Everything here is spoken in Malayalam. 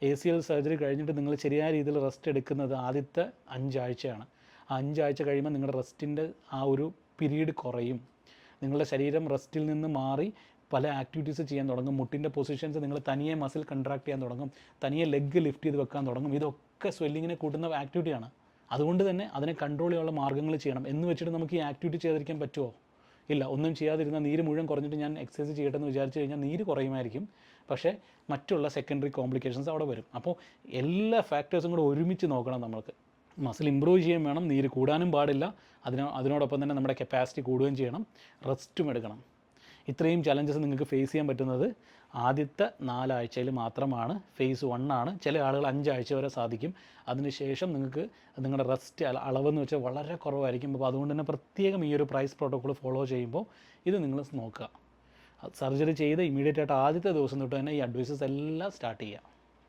ACL സർജറി കഴിഞ്ഞിട്ട് നിങ്ങൾ ശരിയായ രീതിയിൽ റെസ്റ്റ് എടുക്കുന്നത് ആദ്യത്തെ 5 ആഴ്ചയാണ്. ആ 5 ആഴ്ച കഴിയുമ്പോൾ നിങ്ങളുടെ റെസ്റ്റിൻ്റെ ആ ഒരു പീരീഡ് കുറയും. നിങ്ങളുടെ ശരീരം റെസ്റ്റിൽ നിന്ന് മാറി പല ആക്ടിവിറ്റീസ് ചെയ്യാൻ തുടങ്ങും. മുട്ടിൻ്റെ പൊസിഷൻസ് നിങ്ങൾ തനിയെ മസിൽ കൺട്രാക്ട് ചെയ്യാൻ തുടങ്ങും, തനിയെ ലെഗ് ലിഫ്റ്റ് ചെയ്ത് വെക്കാൻ തുടങ്ങും. ഇതൊക്കെ സ്വെല്ലിങ്ങിനെ കൂട്ടുന്ന ആക്ടിവിറ്റിയാണ്. അതുകൊണ്ട് തന്നെ അതിനെ കൺട്രോൾ ചെയ്യാനുള്ള മാർഗ്ഗങ്ങൾ ചെയ്യണം. എന്ന് വെച്ചിട്ട് നമുക്ക് ഈ ആക്ടിവിറ്റി ചെയ്തിരിക്കാൻ പറ്റുമോ? ഇല്ല. ഒന്നും ചെയ്യാതിരുന്ന നീര് മുഴുവൻ കുറഞ്ഞിട്ട് ഞാൻ എക്സസൈസ് ചെയ്യട്ടെ എന്ന് വിചാരിച്ചു കഴിഞ്ഞാൽ നീര് കുറയുമായിരിക്കും, പക്ഷേ മറ്റുള്ള സെക്കൻഡറി കോംപ്ലിക്കേഷൻസ് അവിടെ വരും. അപ്പോൾ എല്ലാ ഫാക്ടേഴ്സും കൂടെ ഒരുമിച്ച് നോക്കണം. നമ്മൾക്ക് മസിൽ ഇമ്പ്രൂവ് ചെയ്യാൻ വേണം, നീര് കൂടാനും പാടില്ല, അതിനോടൊപ്പം തന്നെ നമ്മുടെ കപ്പാസിറ്റി കൂടുകയും ചെയ്യണം, റെസ്റ്റും എടുക്കണം. ഇത്രയും ചലഞ്ചസ് നിങ്ങൾക്ക് ഫേസ് ചെയ്യാൻ പറ്റുന്നത് ആദ്യത്തെ 4 ആഴ്ചയിൽ മാത്രമാണ്. ഫേസ് 1 ആണ്. ചില ആളുകൾ 5 ആഴ്ച വരെ സാധിക്കും. അതിനുശേഷം നിങ്ങൾക്ക് നിങ്ങളുടെ റെസ്റ്റ് അളവെന്ന് വെച്ചാൽ വളരെ കുറവായിരിക്കും. അപ്പോൾ അതുകൊണ്ട് തന്നെ പ്രത്യേകം ഈ ഒരു പ്രൈസ് പ്രോട്ടോക്കോൾ ഫോളോ ചെയ്യുമ്പോൾ ഇത് നിങ്ങൾ നോക്കുക. സർജറി ചെയ്ത് ഇമീഡിയറ്റ് ആയിട്ട് ആദ്യത്തെ ദിവസം തൊട്ട് തന്നെ ഈ അഡ്വൈസസ് എല്ലാം സ്റ്റാർട്ട് ചെയ്യുക.